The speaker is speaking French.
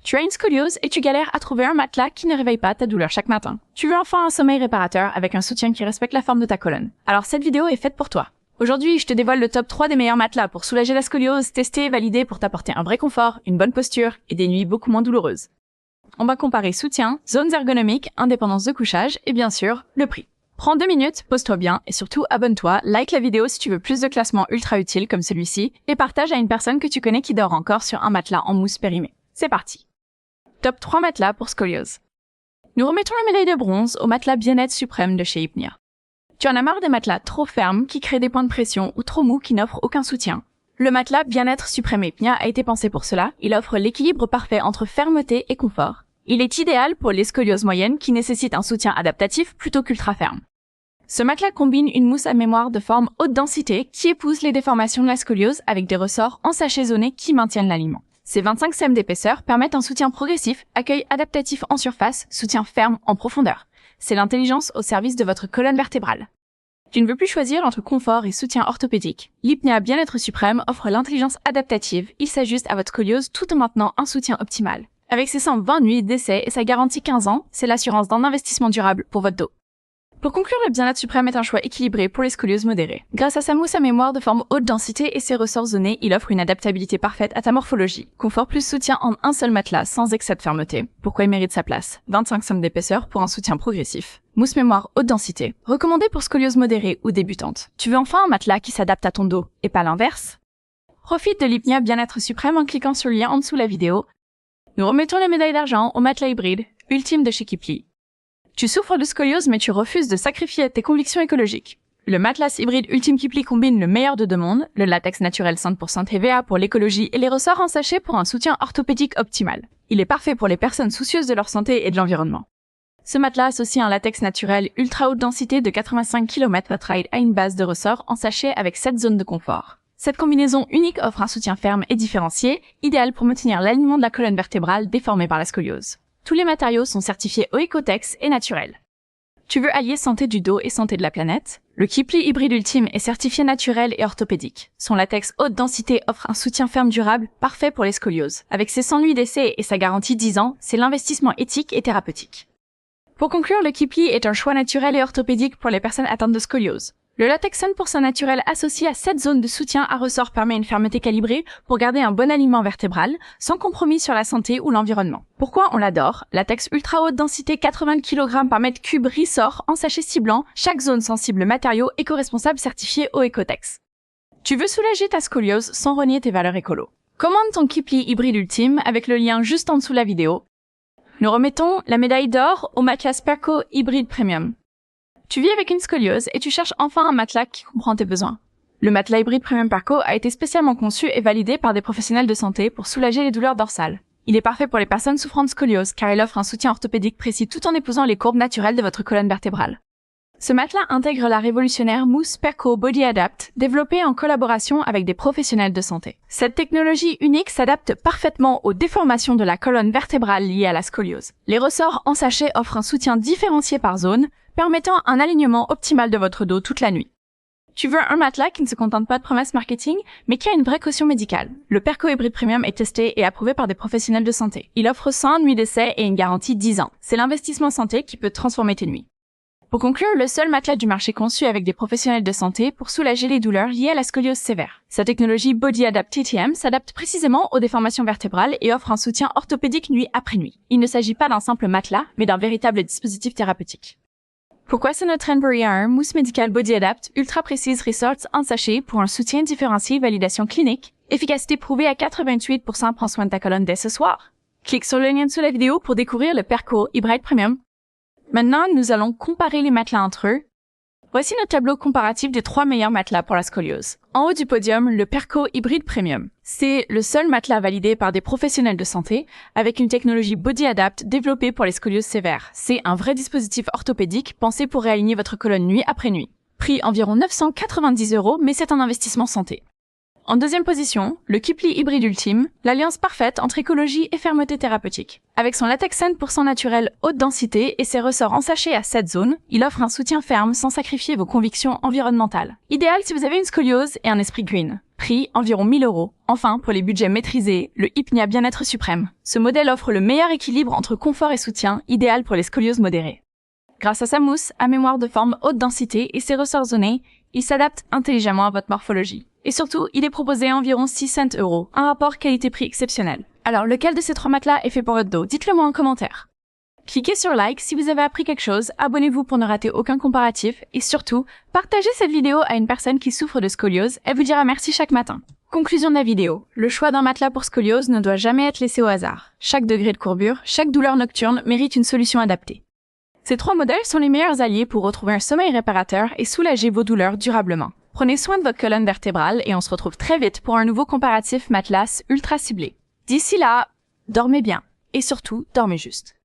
Tu as une scoliose et tu galères à trouver un matelas qui ne réveille pas ta douleur chaque matin. Tu veux enfin un sommeil réparateur avec un soutien qui respecte la forme de ta colonne. Alors cette vidéo est faite pour toi. Aujourd'hui, je te dévoile le top 3 des meilleurs matelas pour soulager la scoliose, testés et validés pour t'apporter un vrai confort, une bonne posture et des nuits beaucoup moins douloureuses. On va comparer soutien, zones ergonomiques, indépendance de couchage et bien sûr, le prix. Prends 2 minutes, pose-toi bien et surtout abonne-toi, like la vidéo si tu veux plus de classements ultra utiles comme celui-ci et partage à une personne que tu connais qui dort encore sur un matelas en mousse périmée. C'est parti. Top 3 matelas pour scoliose. Nous remettons la médaille de bronze au matelas Bien-être Suprême de chez Hypnia. Tu en as marre des matelas trop fermes qui créent des points de pression ou trop mous qui n'offrent aucun soutien. Le matelas Bien-être Suprême Hypnia a été pensé pour cela. Il offre l'équilibre parfait entre fermeté et confort. Il est idéal pour les scolioses moyennes qui nécessitent un soutien adaptatif plutôt qu'ultra ferme. Ce matelas combine une mousse à mémoire de forme haute densité qui épouse les déformations de la scoliose avec des ressorts en sachet zoné qui maintiennent l'alignement. Ces 25 cm d'épaisseur permettent un soutien progressif, accueil adaptatif en surface, soutien ferme en profondeur. C'est l'intelligence au service de votre colonne vertébrale. Tu ne veux plus choisir entre confort et soutien orthopédique. L'Hypnia Bien-être Suprême offre l'intelligence adaptative, il s'ajuste à votre scoliose tout en maintenant un soutien optimal. Avec ses 120 nuits d'essai et sa garantie 15 ans, c'est l'assurance d'un investissement durable pour votre dos. Pour conclure, le Bien-être Suprême est un choix équilibré pour les scolioses modérées. Grâce à sa mousse à mémoire de forme haute densité et ses ressorts zonés, il offre une adaptabilité parfaite à ta morphologie. Confort plus soutien en un seul matelas sans excès de fermeté. Pourquoi il mérite sa place? 25 cm d'épaisseur pour un soutien progressif. Mousse mémoire haute densité. Recommandé pour scoliose modérée ou débutante. Tu veux enfin un matelas qui s'adapte à ton dos et pas l'inverse? Profite de l'Hypnia Bien-être Suprême en cliquant sur le lien en dessous de la vidéo. Nous remettons la médaille d'argent au matelas hybride, ultime de chez Kipli. Tu souffres de scoliose mais tu refuses de sacrifier tes convictions écologiques. Le matelas hybride Ultime Kipli combine le meilleur de deux mondes, le latex naturel 100% TVA pour l'écologie et les ressorts en sachet pour un soutien orthopédique optimal. Il est parfait pour les personnes soucieuses de leur santé et de l'environnement. Ce matelas associe un latex naturel ultra haute densité de 85 km/ride à une base de ressorts en sachet avec 7 zones de confort. Cette combinaison unique offre un soutien ferme et différencié, idéal pour maintenir l'alignement de la colonne vertébrale déformée par la scoliose. Tous les matériaux sont certifiés Oecotex et naturels. Tu veux allier santé du dos et santé de la planète? Le Kipli hybride ultime est certifié naturel et orthopédique. Son latex haute densité offre un soutien ferme durable parfait pour les scolioses. Avec ses 100 nuits d'essai et sa garantie 10 ans, c'est l'investissement éthique et thérapeutique. Pour conclure, le Kipli est un choix naturel et orthopédique pour les personnes atteintes de scoliose. Le latex 100% naturel associé à 7 zones de soutien à ressort permet une fermeté calibrée pour garder un bon alignement vertébral, sans compromis sur la santé ou l'environnement. Pourquoi on l'adore? Latex ultra haute densité 80 kg par mètre cube ressort en sachet ciblant, chaque zone sensible matériaux éco-responsables certifiés Oecotex. Tu veux soulager ta scoliose sans renier tes valeurs écolo. Commande ton Kipli hybride ultime avec le lien juste en dessous de la vidéo. Nous remettons la médaille d'or au matelas Perco hybride premium. Tu vis avec une scoliose et tu cherches enfin un matelas qui comprend tes besoins. Le matelas hybride Premium Perco a été spécialement conçu et validé par des professionnels de santé pour soulager les douleurs dorsales. Il est parfait pour les personnes souffrant de scoliose car il offre un soutien orthopédique précis tout en épousant les courbes naturelles de votre colonne vertébrale. Ce matelas intègre la révolutionnaire mousse Perco Body Adapt, développée en collaboration avec des professionnels de santé. Cette technologie unique s'adapte parfaitement aux déformations de la colonne vertébrale liées à la scoliose. Les ressorts en sachet offrent un soutien différencié par zone, permettant un alignement optimal de votre dos toute la nuit. Tu veux un matelas qui ne se contente pas de promesses marketing, mais qui a une vraie caution médicale. Le Perco Hybride Premium est testé et approuvé par des professionnels de santé. Il offre 100 nuits d'essai et une garantie 10 ans. C'est l'investissement santé qui peut transformer tes nuits. Pour conclure, le seul matelas du marché conçu avec des professionnels de santé pour soulager les douleurs liées à la scoliose sévère. Sa technologie Body Adapt TTM s'adapte précisément aux déformations vertébrales et offre un soutien orthopédique nuit après nuit. Il ne s'agit pas d'un simple matelas, mais d'un véritable dispositif thérapeutique. Pourquoi ce notre Trendbury A1 mousse médicale Body Adapt ultra précise Resorts en sachet pour un soutien différencié validation clinique, efficacité prouvée à 88%, prends soin de ta colonne dès ce soir. Clique sur le lien sous la vidéo pour découvrir le Perco Hybride Premium. Maintenant, nous allons comparer les matelas entre eux. Voici notre tableau comparatif des 3 meilleurs matelas pour la scoliose. En haut du podium, le Perco Hybride Premium. C'est le seul matelas validé par des professionnels de santé avec une technologie Body Adapt développée pour les scolioses sévères. C'est un vrai dispositif orthopédique pensé pour réaligner votre colonne nuit après nuit. Prix environ 990 €, mais c'est un investissement santé. En deuxième position, le Kipli hybride ultime, l'alliance parfaite entre écologie et fermeté thérapeutique. Avec son latex 100% naturel haute densité et ses ressorts en sachet à 7 zones, il offre un soutien ferme sans sacrifier vos convictions environnementales. Idéal si vous avez une scoliose et un esprit green. Prix, environ 1000 €. Enfin, pour les budgets maîtrisés, le Hypnia Bien-être Suprême. Ce modèle offre le meilleur équilibre entre confort et soutien, idéal pour les scolioses modérées. Grâce à sa mousse, à mémoire de forme haute densité et ses ressorts zonés, il s'adapte intelligemment à votre morphologie. Et surtout, il est proposé à environ 600 €, un rapport qualité-prix exceptionnel. Alors, lequel de ces 3 matelas est fait pour votre dos? Dites-le moi en commentaire. Cliquez sur like si vous avez appris quelque chose, abonnez-vous pour ne rater aucun comparatif et surtout, partagez cette vidéo à une personne qui souffre de scoliose, elle vous dira merci chaque matin. Conclusion de la vidéo. Le choix d'un matelas pour scoliose ne doit jamais être laissé au hasard. Chaque degré de courbure, chaque douleur nocturne mérite une solution adaptée. Ces 3 modèles sont les meilleurs alliés pour retrouver un sommeil réparateur et soulager vos douleurs durablement. Prenez soin de votre colonne vertébrale et on se retrouve très vite pour un nouveau comparatif matelas ultra ciblé. D'ici là, dormez bien et surtout, dormez juste.